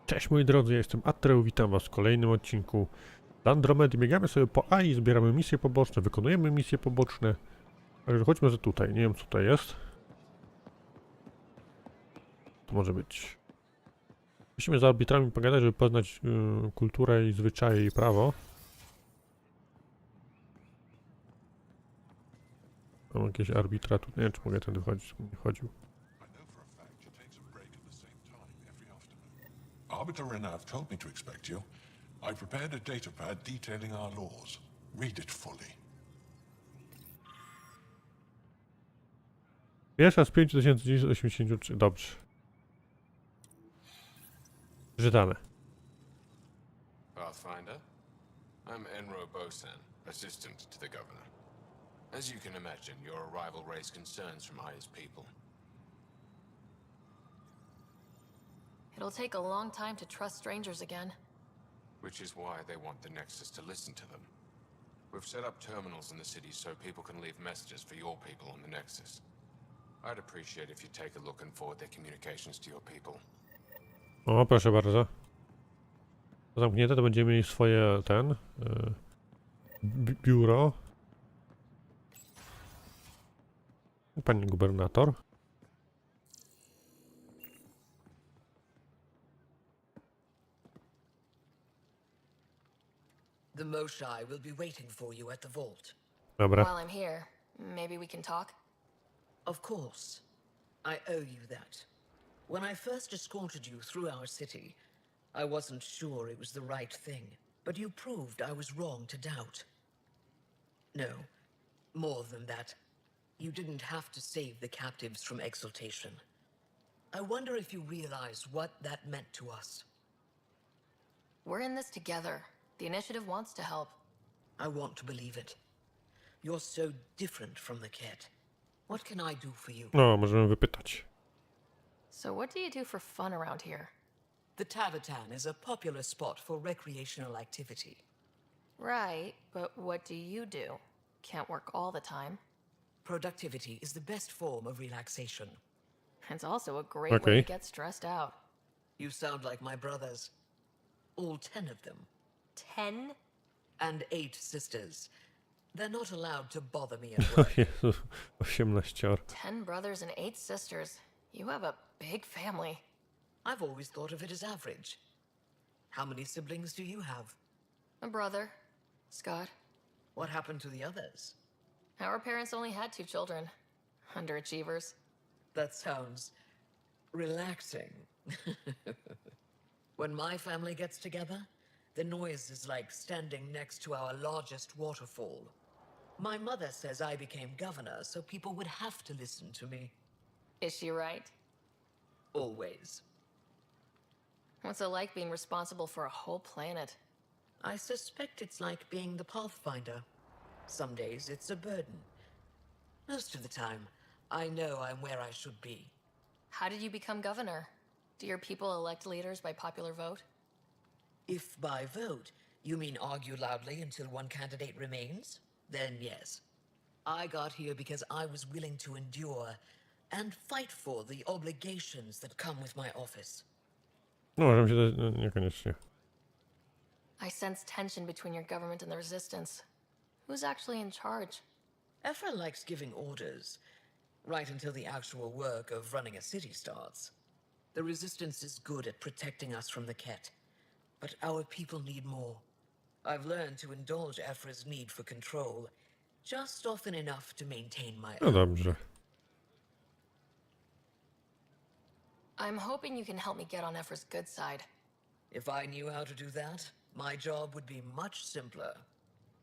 Cześć moi drodzy, ja jestem Atreu, witam was w kolejnym odcinku z Andromedy. Biegamy sobie po AI, zbieramy misje poboczne, wykonujemy misje poboczne. Także chodźmy że tutaj, nie wiem co tutaj jest. To może być... Musimy z arbitrami pogadać, żeby poznać kulturę i zwyczaje i prawo. Mam jakieś arbitra tu, nie wiem czy mogę tędy chodzić, nie chodził. Arbiter Renav told me to expect you. I prepared a datapad detailing our laws. Read it fully. Pierwsza z 5983, dobrze. Przeczytane. Pathfinder, I'm Enro Bosan, assistant to the governor. As you can imagine, your arrival raised concerns from Aya's people. It'll take a long time to trust strangers again. Which is why they want the Nexus to listen to them. We've set up terminals in the city so people can leave messages for your people on the Nexus. I'd appreciate if you take a look and forward their communications to your people. O, proszę bardzo. Zamknięte, to będziemy mieli swoje, biuro. Pani gubernator. The Moshai will be waiting for you at the vault. Dobra. While I'm here, maybe we can talk? Of course. I owe you that. When I first escorted you through our city, I wasn't sure it was the right thing, but you proved I was wrong to doubt. No, more than that. You didn't have to save the captives from exaltation. I wonder if you realize what that meant to us. We're in this together. The initiative wants to help. I want to believe it. You're so different from the Ket. What can I do for you? No, możemy wypytać. So what do you do for fun around here? The Tavatan is a popular spot for recreational activity. Right, but what do you do? Can't work all the time. Productivity is the best form of relaxation. It's also a great way to get stressed out. You sound like my brothers. All 10 of them. 10? And 8 sisters. They're not allowed to bother me at work. Jezu, 18. 10 brothers and 8 sisters. You have a big family. I've always thought of it as average. How many siblings do you have? A brother, Scott. What happened to the others? Our parents only had 2 children. Underachievers. That sounds relaxing. When my family gets together, the noise is like standing next to our largest waterfall. My mother says I became governor so people would have to listen to me. Is she right? Always. What's it like being responsible for a whole planet? I suspect it's like being the Pathfinder. Some days it's a burden. Most of the time, I know I'm where I should be. How did you become governor? Do your people elect leaders by popular vote? If by vote, you mean argue loudly until one candidate remains, then yes. I got here because I was willing to endure and fight for the obligations that come with my office. No, możemy się dać, niekoniecznie. I sense tension between your government and the resistance. Who's actually in charge? Ephra likes giving orders, right until the actual work of running a city starts. The resistance is good at protecting us from the Ket, but our people need more. I've learned to indulge Ephra's need for control, just often enough to maintain my No own. dobrze. I'm hoping you can help me get on Ephra's good side. If I knew how to do that, my job would be much simpler.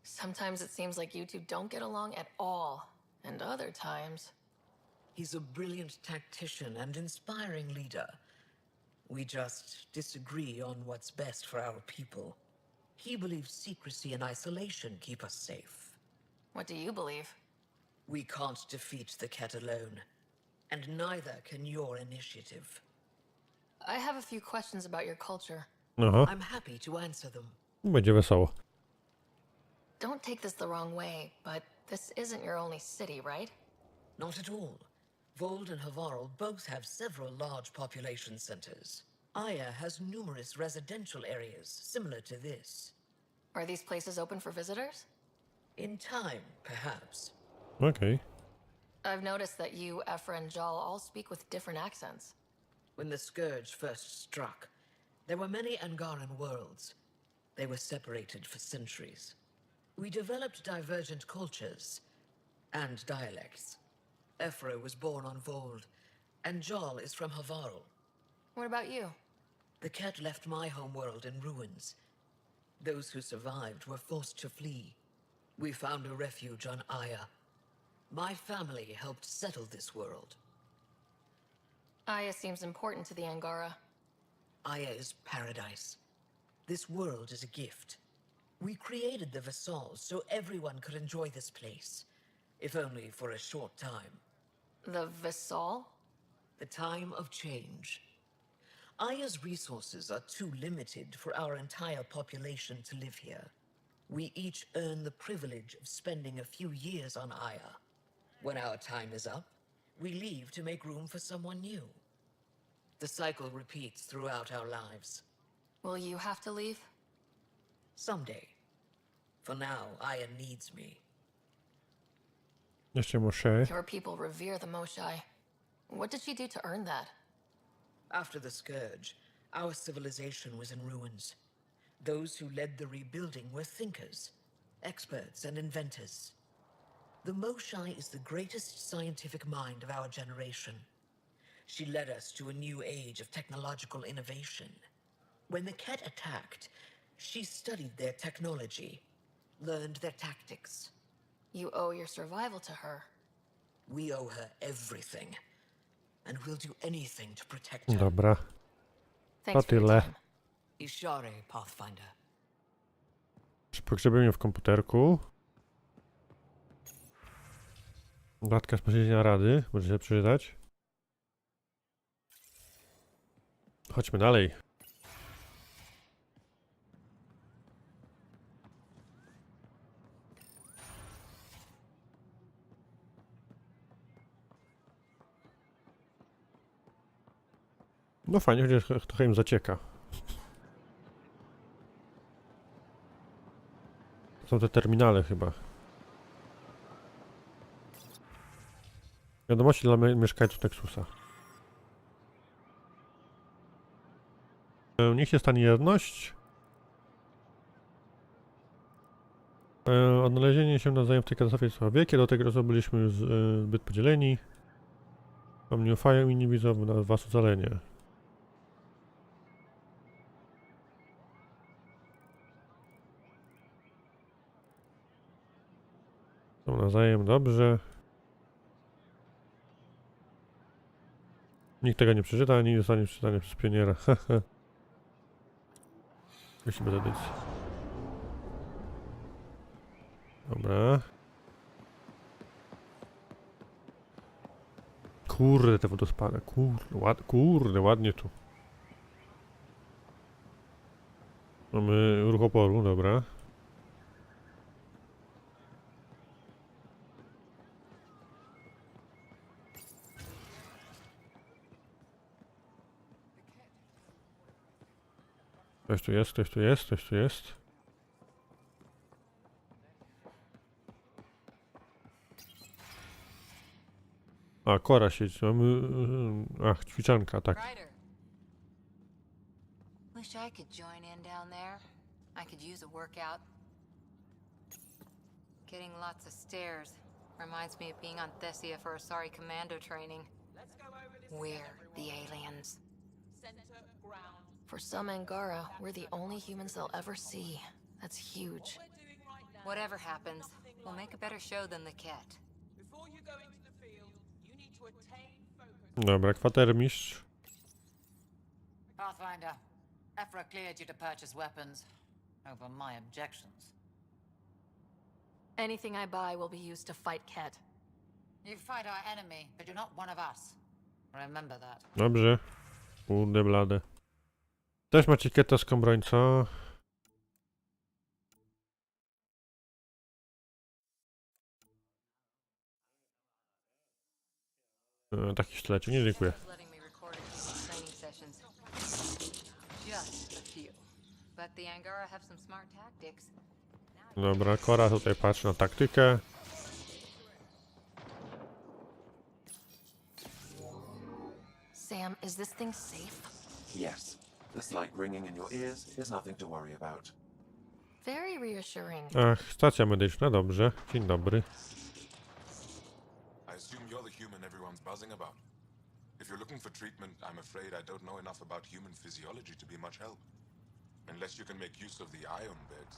Sometimes it seems like you two don't get along at all, and other times... He's a brilliant tactician and inspiring leader. We just disagree on what's best for our people. He believes secrecy and isolation keep us safe. What do you believe? We can't defeat the Ket alone, and neither can your initiative. I have a few questions about your culture. Aha, I'm happy to answer them. będzie wesoło. Don't take this the wrong way, but this isn't your only city, right? Not at all. Vold and Havarl both have several large population centers. Aya has numerous residential areas similar to this. Are these places open for visitors? In time, perhaps. Okej. I've noticed that you, Ephra, and Jal all speak with different accents. When the Scourge first struck, there were many Angaran worlds. They were separated for centuries. We developed divergent cultures and dialects. Ephra was born on Vold, and Jal is from Havarl. What about you? The cat left my homeworld in ruins. Those who survived were forced to flee. We found a refuge on Aya. My family helped settle this world. Aya seems important to the Angara. Aya is paradise. This world is a gift. We created the Vassals so everyone could enjoy this place, if only for a short time. The Vassal? The time of change. Aya's resources are too limited for our entire population to live here. We each earn the privilege of spending a few years on Aya. When our time is up, we leave to make room for someone new. The cycle repeats throughout our lives. Will you have to leave? Someday. For now, Aya needs me. Jeszcze muszę. Your people revere the Moshai. What did she do to earn that? After the Scourge, our civilization was in ruins. Those who led the rebuilding were thinkers, experts, and inventors. The Moshai is the greatest scientific mind of our generation. She led us to a new age of technological innovation. When the Ket attacked, she studied their technology, learned their tactics. You owe your survival to her. We owe her everything, and we'll do anything to protect her. Dobra. Thanks To for your tyle. time. Ishare, Pathfinder. Pogrzebię mnie w komputerku. Dodatka z posiedzenia rady. Możecie przeczytać. Chodźmy dalej. No fajnie, chociaż trochę im zacieka. Są te terminale chyba. Wiadomości dla mieszkańców Nexusa. Niech się stanie jedność. Odnalezienie się nawzajem w tej katastrofie jest chyba wielkie, do tego razu byliśmy już zbyt podzieleni. Wam nie ufają i nie widzą na was ocalenie. Są nawzajem dobrze. Nikt tego nie przeczyta, ani nie zostanie przeczytany przez pioniera. Musi bez edycji. Dobra. Kurde, te wodospady. Kurde, ładnie tu. Mamy ruch oporu, dobra. Ktoś tu jest, ktoś tu jest, ktoś tu jest. A, Kora siedzi. Mamy... Ach, ćwiczanka, tak. Ryder. Wish I could join in down there. I could use a workout. Getting lots of stairs. Reminds me of being on Thessia for Asari commando training. We're the aliens. For some Angara, we're the only humans they'll ever see. That's huge. Whatever happens, we'll make a better show than the Ket. Dobra, kwatermistrz. Pathfinder, Ephra cleared you to purchase weapons over my objections. Anything I buy will be used to fight Ket. You fight our enemy, but you're not one of us. Remember that. Dobrze. Kurde blade. Też macie kietowską broń, co? Taki sztylecik, nie dziękuję. Letting me record a few training sessions. Just a few. But the Angara have some smart tactics. Dobra, Kora tutaj patrzy na taktykę. Sam, is this thing safe? Yes. The slight ringing in your ears is nothing to worry about. Very reassuring. Ach, stacja medyczna, dobrze. Dzień dobry. I assume you're the human everyone's buzzing about. If you're looking for treatment, I'm afraid I don't know enough about human physiology to be much help. Unless you can make use of the ion beds.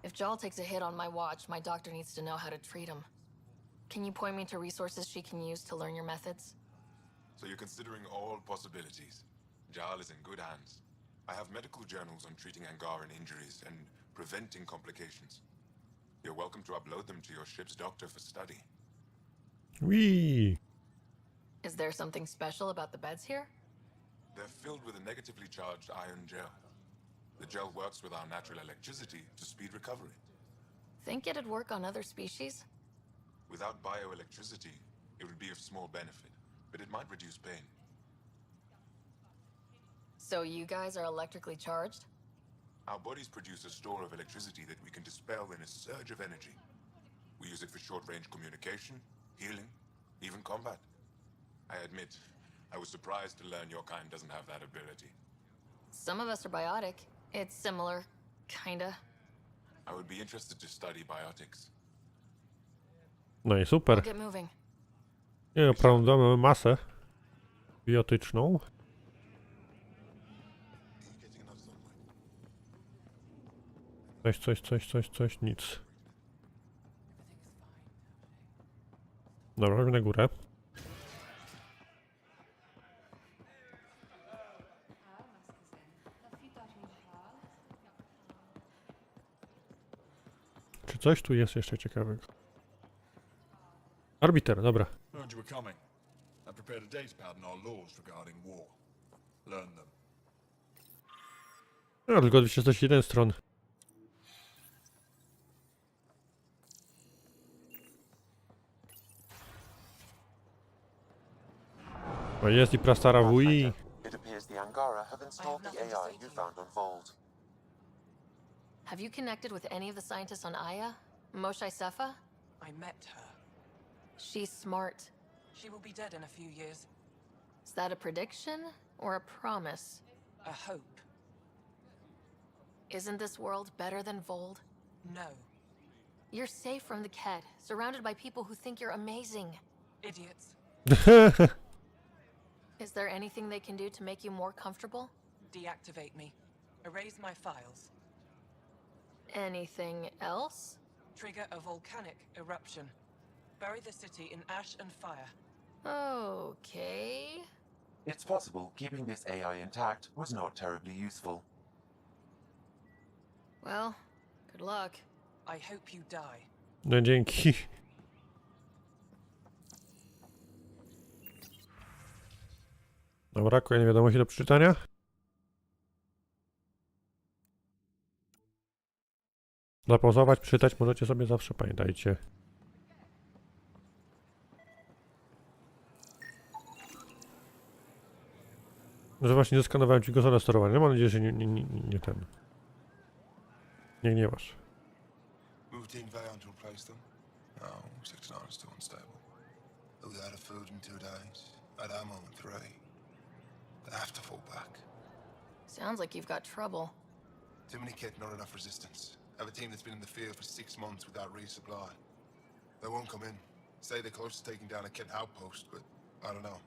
If Jal takes a hit on my watch, my doctor needs to know how to treat him. Can you point me to resources she can use to learn your methods? So you're considering all possibilities. Jal is in good hands. I have medical journals on treating Angaran injuries and preventing complications. You're welcome to upload them to your ship's doctor for study. Whee! Is there something special about the beds here? They're filled with a negatively charged iron gel. The gel works with our natural electricity to speed recovery. Think it'd work on other species? Without bioelectricity, it would be of small benefit, but it might reduce pain. So you guys are electrically charged? Our bodies produce a store of electricity that we can dispel in a surge of energy. We use it for short-range communication, healing, even combat. I admit, I was surprised to learn your kind doesn't have that ability. Some of us are biotic. It's similar, kinda. I would be interested to study biotics. No i super. I'll get moving. Nie, oprowadzamy masę biotyczną. Coś, nic. Dobra, chodźmy na górę. Czy coś tu jest jeszcze ciekawego? Arbiter, dobra. Heard you were coming. I prepared a datapad on our laws regarding war. Learn them. No, tylko 201 stron. O, jest i prastara WI. It appears the Angara have installed the AI you found on Vold. Have you connected with any of the scientists on Aya? Moshe Sefa? I met her. She's smart. She will be dead in a few years. Is that a prediction or a promise? A hope. Isn't this world better than Vold? No. You're safe from the Ked, surrounded by people who think you're amazing. Idiots. Is there anything they can do to make you more comfortable? Deactivate me. Erase my files. Anything else? Trigger a volcanic eruption. Bury the city in ash and fire. Okay. It's possible keeping this AI intact was not terribly useful. Well, good luck. I hope you die. No dzięki. Dobra, kolejne wiadomości do przeczytania. Zapauzować, przeczytać możecie sobie zawsze, pamiętajcie. Że właśnie zeskanowałem ci konsolę sterowania. Mam nadzieję, że nie ten. Nie gniewasz. Moved in Vaon to replace them? No, Sector 9 is still unstable. They'll be out of food in 2 days. Out ammo in 3. They have to fall back. Sounds like you've got trouble. Too many kit, not enough resistance. Have a team that's been in the field for 6 months without resupply. They won't come in. Say they're close to taking down a kit outpost, but I don't know.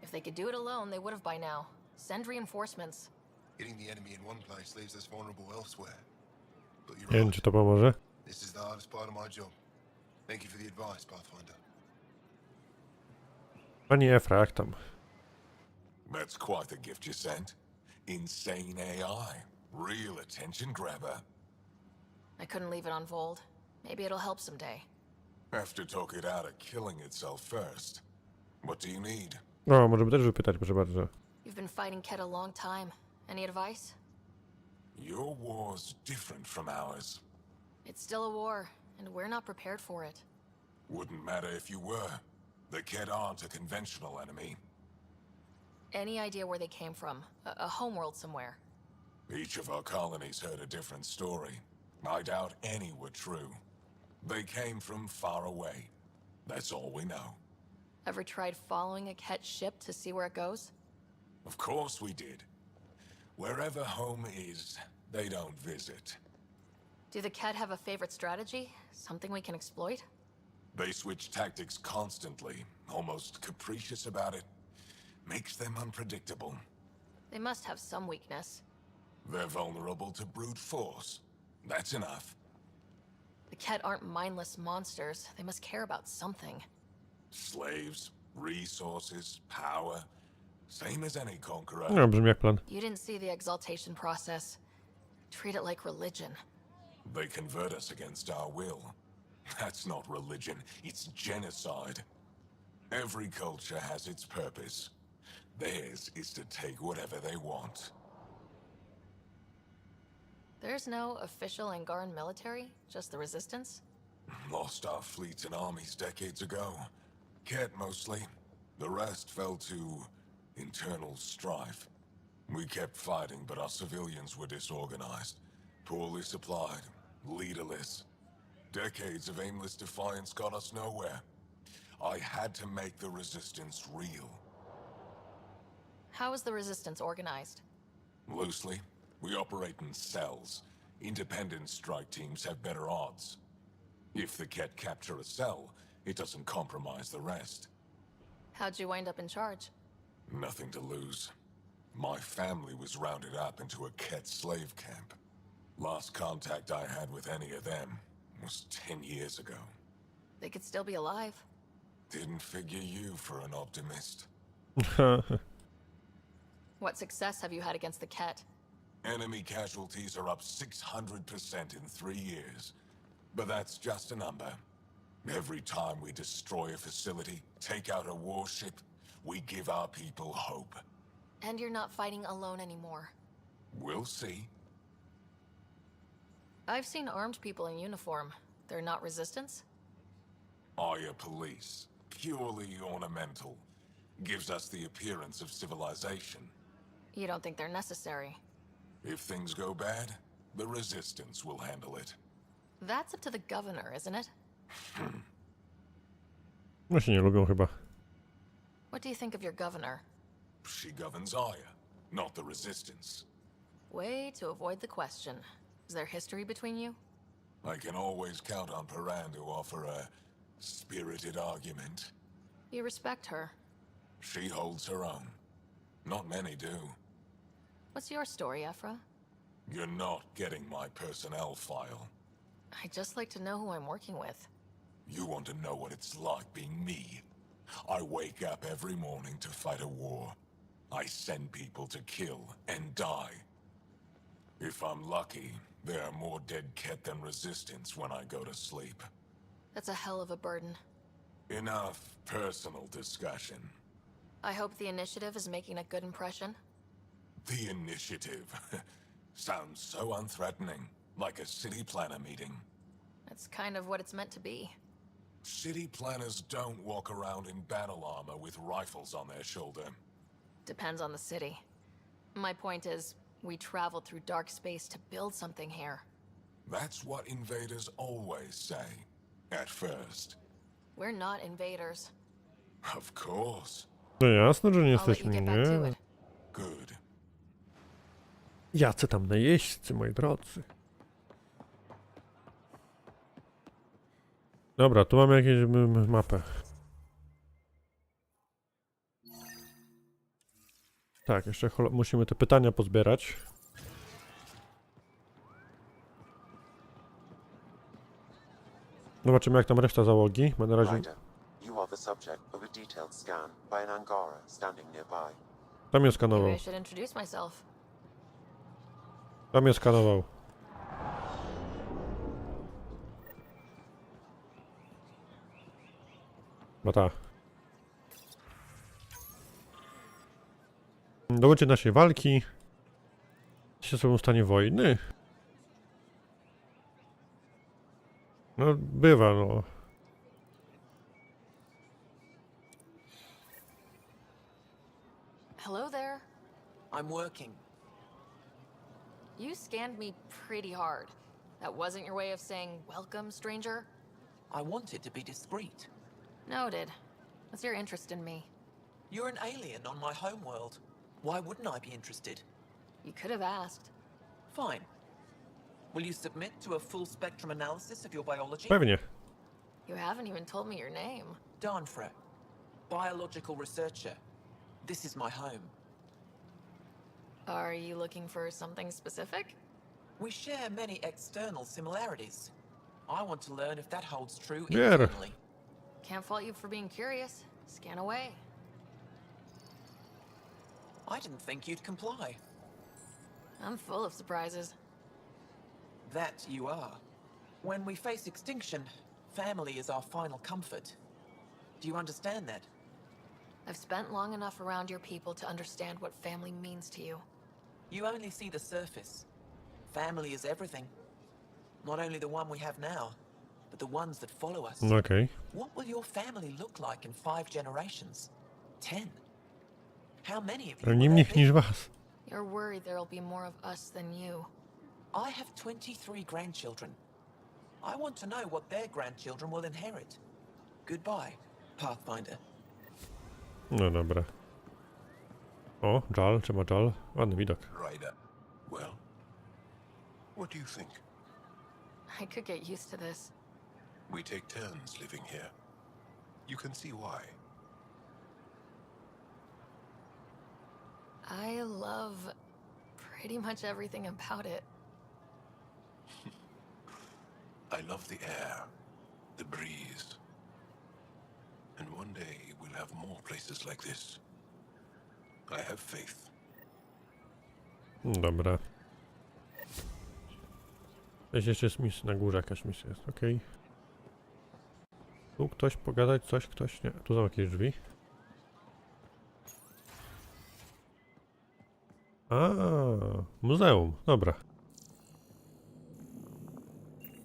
If they could do it alone, they would have by now. Send reinforcements. Hitting the enemy in one place leaves us vulnerable elsewhere. But you're Nie wiem, right. czy to pomoże. This is the hardest part of my job. Thank you for the advice, Pathfinder. Pani Efra, jak tam? That's quite the gift you sent. Insane AI. Real attention grabber. I couldn't leave it on Vold. Maybe it'll help someday. Have to talk it out of killing itself first. What do you need? No, możemy też wypytać, proszę bardzo. You've been fighting Ked a long time. Any advice? Your war's different from ours. It's still a war, and we're not prepared for it. Wouldn't matter if you were. The Kett aren't a conventional enemy. Any idea where they came from? A homeworld somewhere. Each of our colonies heard a different story. I doubt any were true. They came from far away. That's all we know. Ever tried following a Kett ship to see where it goes? Of course we did. Wherever home is, they don't visit. Do the Kett have a favorite strategy? Something we can exploit? They switch tactics constantly, almost capricious about it. Makes them unpredictable. They must have some weakness. They're vulnerable to brute force. That's enough. The Kett aren't mindless monsters. They must care about something. Slaves, resources, power. Same as any conqueror. No, brzmi jak plan. You didn't see the exaltation process. Treat it like religion. They convert us against our will. That's not religion, it's genocide. Every culture has its purpose. Theirs is to take whatever they want. There's no official Angaran military? Just the resistance? Lost our fleets and armies decades ago. Kett mostly. The rest fell to internal strife. We kept fighting, but our civilians were disorganized, poorly supplied, leaderless. Decades of aimless defiance got us nowhere. I had to make the resistance real. How is the resistance organized? Loosely, we operate in cells. Independent strike teams have better odds. If the Kett capture a cell, it doesn't compromise the rest. How'd you wind up in charge? Nothing to lose. My family was rounded up into a Kett slave camp. Last contact I had with any of them was 10 years ago. They could still be alive. Didn't figure you for an optimist. What success have you had against the Kett? Enemy casualties are up 600% in 3 years. But that's just a number. Every time we destroy a facility, take out a warship, we give our people hope. And you're not fighting alone anymore. We'll see. I've seen armed people in uniform. They're not resistance? Aya police. Purely ornamental. Gives us the appearance of civilization. You don't think they're necessary? If things go bad, the resistance will handle it. That's up to the governor, isn't it? No się nie lubią chyba. What do you think of your governor? She governs Aya, not the resistance. Way to avoid the question. Is there history between you? I can always count on Paran to offer a spirited argument. You respect her. She holds her own. Not many do. What's your story, Ephra? You're not getting my personnel file. I'd just like to know who I'm working with. You want to know what it's like being me. I wake up every morning to fight a war. I send people to kill and die. If I'm lucky, there are more dead Kett than resistance when I go to sleep. That's a hell of a burden. Enough personal discussion. I hope the initiative is making a good impression. The initiative. Sounds so unthreatening, like a city planner meeting. That's kind of what it's meant to be. City planners don't walk around in battle armor with rifles on their shoulder. Depends on the city. My point is, we traveled through dark space to build something here. That's what invaders always say. At first. We're not invaders. Of course. No jasne, że nie I'll let you jesteśmy, get back to nie? it. Good. Jacy tam najeźdźcy, moi drodzy. Dobra, tu mamy jakąś mapę. Tak, jeszcze musimy te pytania pozbierać. Zobaczymy jak tam reszta załogi. Bo na razie... Ryder, you are the subject of a detailed scan by an Angara standing nearby. Tam mnie Maybe skanował. I should introduce myself. Tam mnie skanował. Bata. Dowódcie naszej walki. Się sobą w stanie wojny. No, bywa, no. Hello there. I'm working. You scanned me pretty hard. That wasn't your way of saying welcome, stranger? I wanted to be discreet. Noted. What's your interest in me? You're an alien on my homeworld. Why wouldn't I be interested? You could have asked. Fine. Will you submit to a full spectrum analysis of your biology? Pewnie. You haven't even told me your name. Darnfre, biological researcher. This is my home. Are you looking for something specific? We share many external similarities. I want to learn if that holds true Yeah. internally. Can't fault you for being curious. Scan away. I didn't think you'd comply. I'm full of surprises. That you are. When we face extinction, family is our final comfort. Do you understand that? I've spent long enough around your people to understand what family means to you. You only see the surface. Family is everything. Not only the one we have now, but the ones that follow us. Okej. What will your family look like in 5 generations? 10? How many of you Ale will nie there mniej be? niż was. You're worried there'll be more of us than you. I have 23 grandchildren. I want to know what their grandchildren will inherit. Goodbye, Pathfinder. No dobra. O, Jal, czy ma Jal? Ładny widok. Ryder. Well, what do you think? I could get used to this. We take turns living here. You can see why. I love pretty much everything about it. I love the air, the breeze. And one day we'll have more places like this. I have faith. Dobra. Gdzieś jeszcze jest misja, na górze jakaś misja jest, okej. Tu ktoś pogadać, coś, ktoś, nie. Tu są jakieś drzwi. A, muzeum, dobra.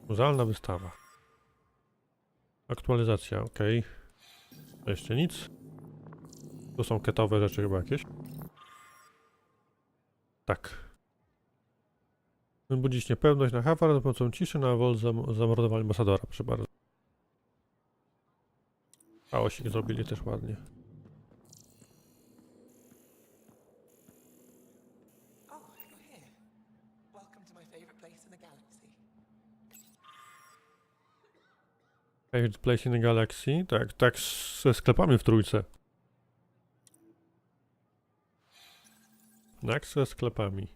Muzealna wystawa. Aktualizacja, okej. Jeszcze nic. Tu są ketowe rzeczy chyba jakieś. Tak. Budzić niepewność na Hafar za pomocą ciszy na wol zamordowania ambasadora, proszę bardzo. A osik zrobili też ładnie. Oh, you're here. Welcome to my favorite place in the galaxy. Favorite place in the galaxy? Tak, tak ze sklepami w trójce. Tak, ze sklepami.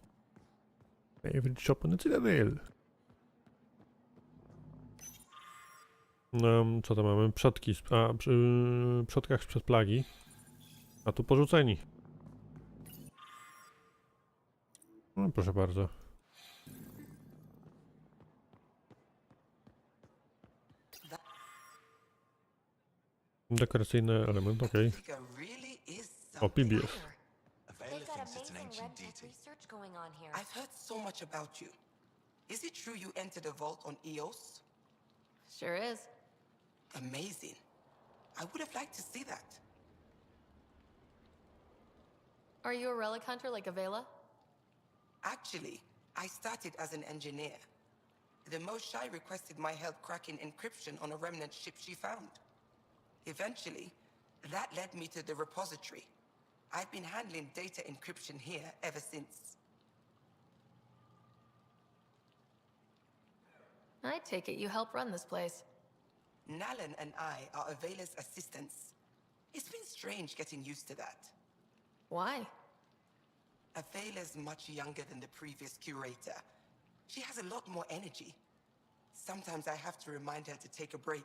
Favorite shop on the Citadel. Co to mamy? Przodki. Przy przodkach sprzed plagi. A tu porzuceni. No, proszę bardzo. Dekoracyjny element, okej. O, PBS. They've got amazing red tech research going on here. I've heard so much about you. Is it true you entered a vault on Eos? Sure is. Amazing. I would have liked to see that. Are you a relic hunter like Avela? Actually, I started as an engineer. The Most Shy requested my help cracking encryption on a remnant ship she found. Eventually, that led me to the repository. I've been handling data encryption here ever since. I take it you help run this place. Nalan and I are Avela's assistants. It's been strange getting used to that. Why? Avela's much younger than the previous curator. She has a lot more energy. Sometimes I have to remind her to take a break.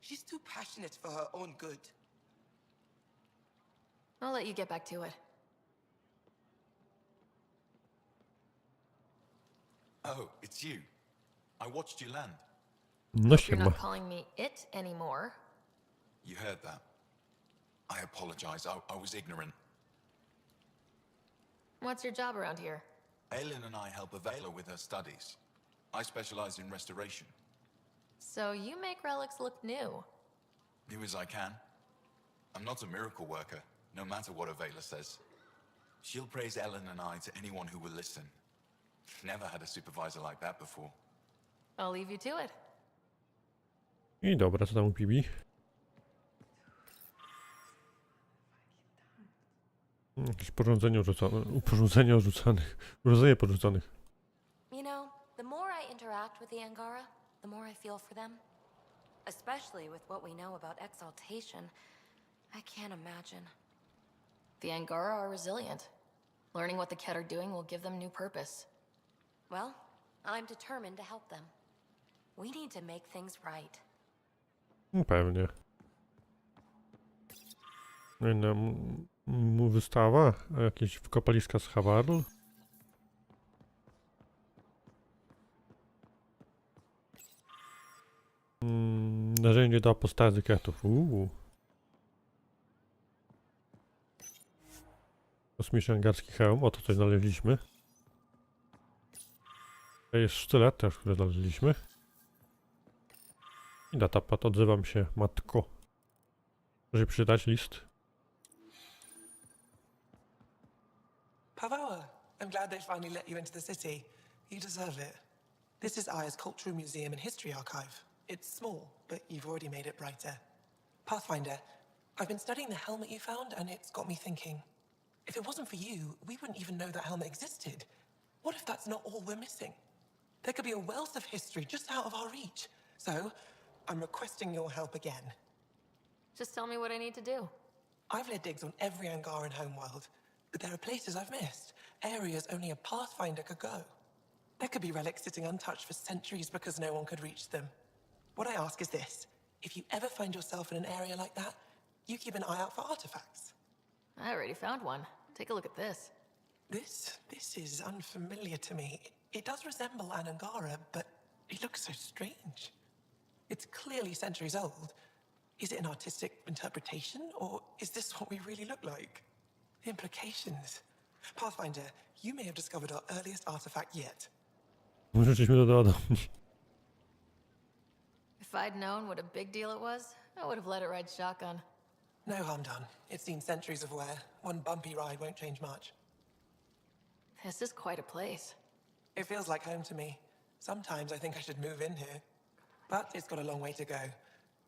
She's too passionate for her own good. I'll let you get back to it. Oh, it's you. I watched you land. No You're siema. not calling me it anymore. You heard that. I apologize. I was ignorant. What's your job around here? Aelin and I help Avela with her studies. I specialize in restoration. So you make relics look new. Do as I can. I'm not a miracle worker, no matter what Avela says. She'll praise Ellen and I to anyone who will listen. Never had a supervisor like that before. I'll leave you to it. I dobra, co tam u Pibi? Jakieś porządzenie urządzone, urządzenie porzuconych. You know, the more I interact with the Angara, the more I feel for them. Especially with what we know about exaltation. I can't imagine. The Angara are resilient. Learning what the Ket are doing will give them new purpose. Well, I'm determined to help them. We need to make things right. Pewnie. Inna mu wystawa, jakieś kopaliska z Hawarl. Narzędzie do apostazy Ketów. Kosmiczny angarski hełm, o to coś znaleźliśmy. To jest sztylet też, który znaleźliśmy. I datapad, odzywam się, matko. Proszę przeczytać list. Pavoa, I'm glad they finally let you into the city. You deserve it. This is Aya's Cultural Museum and History Archive. It's small, but you've already made it brighter. Pathfinder, I've been studying the helmet you found, and it's got me thinking. If it wasn't for you, we wouldn't even know that helmet existed. What if that's not all we're missing? There could be a wealth of history just out of our reach. So, I'm requesting your help again. Just tell me what I need to do. I've led digs on every Angaran homeworld, but there are places I've missed, areas only a Pathfinder could go. There could be relics sitting untouched for centuries because no one could reach them. What I ask is this: if you ever find yourself in an area like that, you keep an eye out for artifacts. I already found one. Take a look at this. This is unfamiliar to me. It does resemble an Angara, but it looks so strange. It's clearly centuries old. Is it an artistic interpretation, or is this what we really look like? The implications. Pathfinder, you may have discovered our earliest artifact yet. Wrzuciliśmy to do Adomi. If I'd known what a big deal it was, I would have let it ride shotgun. No harm done. It's seen centuries of wear. One bumpy ride won't change much. This is quite a place. It feels like home to me. Sometimes I think I should move in here. But it's got a long way to go.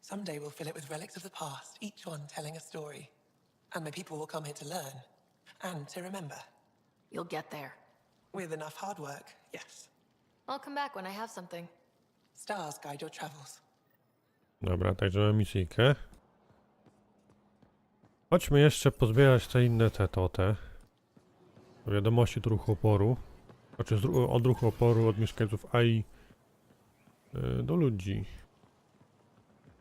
Someday we'll fill it with relics of the past, each one telling a story. And my people will come here to learn. And to remember. You'll get there. With enough hard work, yes. I'll come back when I have something. Stars guide your travels. Dobra, także mamy misyjkę. Chodźmy jeszcze pozbierać te inne te wiadomości od ruchu oporu. Znaczy od ruchu oporu od mieszkańców AI do ludzi.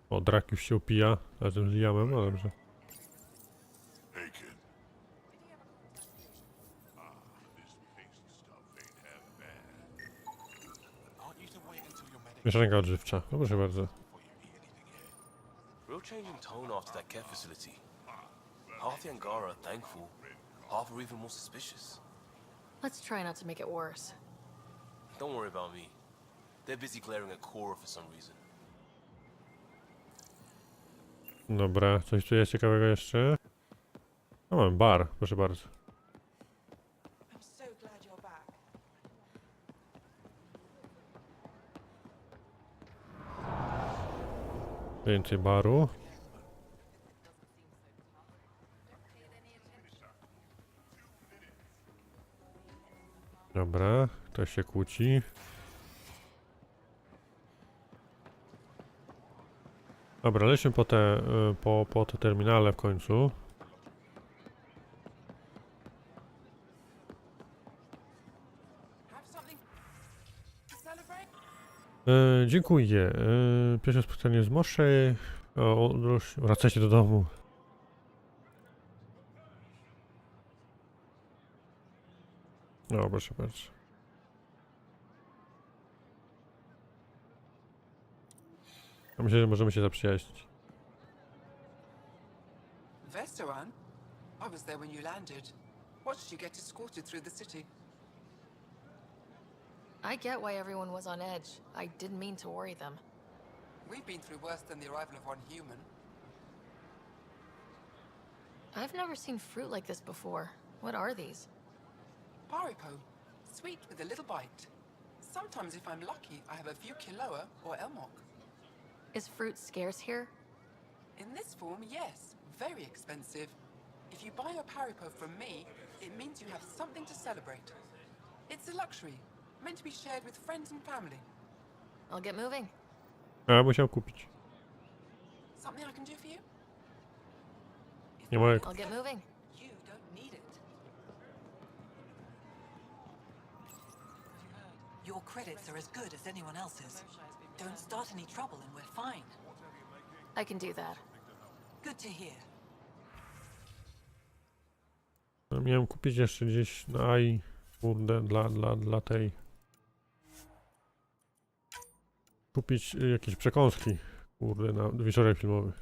O, Drak już się upija razem z Liamem, no dobrze. Hey, kid. Mieszanka odżywcza, no proszę bardzo. Real change in tone after that care facility. Half the Angara are thankful, half are even more suspicious. Let's try not to make it worse. Don't worry about me. They're busy glaring at Cora for some reason. Dobra, coś tu jest ciekawego jeszcze? No mam bar, proszę bardzo. I'm so glad you're back. Więcej baru. Dobra, ktoś się kłóci. Dobra, lecimy po te terminale w końcu. Dziękuję. Pierwsze spotkanie z Moszy. Wracajcie do domu. No, proszę bardzo. Ja myślę, że możemy się zaprzyjaźnić. Vestoran? I was there when you landed. Watched you get escorted through the city. I get why everyone was on edge. I didn't mean to worry them. We've been through worse than the arrival of one human. I've never seen fruit like this before. What are these? Paripo, sweet with a little bite. Sometimes if I'm lucky, I have a few kiloa or elmok. Is fruit scarce here? In this form, yes, very expensive. If you buy a paripo from me, it means you have something to celebrate. It's a luxury, meant to be shared with friends and family. I'll get moving. A, musiał kupić. Something I can do for you? Nie mogę. I'll get moving. You don't need it. Your credits are as good as anyone else's. Don't start any trouble and we're fine. I can do that. Good to hear. No, miałem kupić jeszcze gdzieś na AI, kurde, dla tej. Kupić jakieś przekąski, kurde, na wieczorek filmowy.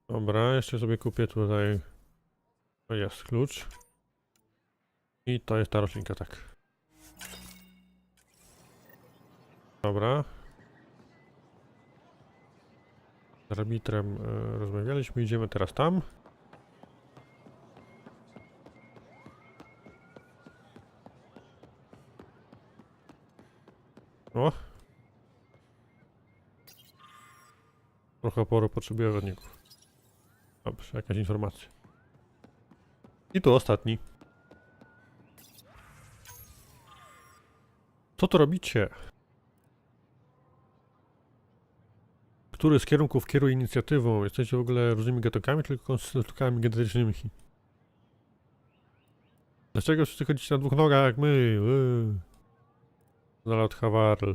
Dobra, jeszcze sobie kupię tutaj. To jest klucz. I to jest ta roślinka, tak. Dobra. Z arbitrem rozmawialiśmy, idziemy teraz tam. O! Trochę oporu potrzebuję wadników. Dobrze, jakaś informacja. I tu ostatni. Co to robicie? Który z kierunków kieruje inicjatywą? Jesteście w ogóle różnymi gatunkami, tylko konstruktami genetycznymi? Dlaczego wszyscy chodzicie na dwóch nogach jak my? Zalot Hawarl.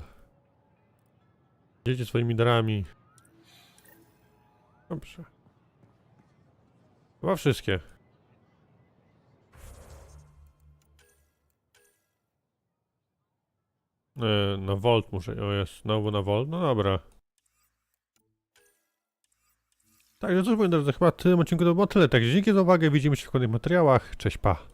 Idziecie swoimi darami. Dobrze. Chyba wszystkie. Na Volt muszę. O, jest znowu na Volt. No dobra. Tak, no cóż, moi drodzy, chyba w tym odcinku to było tyle. Tak, dzięki za uwagę. Widzimy się w kolejnych materiałach. Cześć, pa.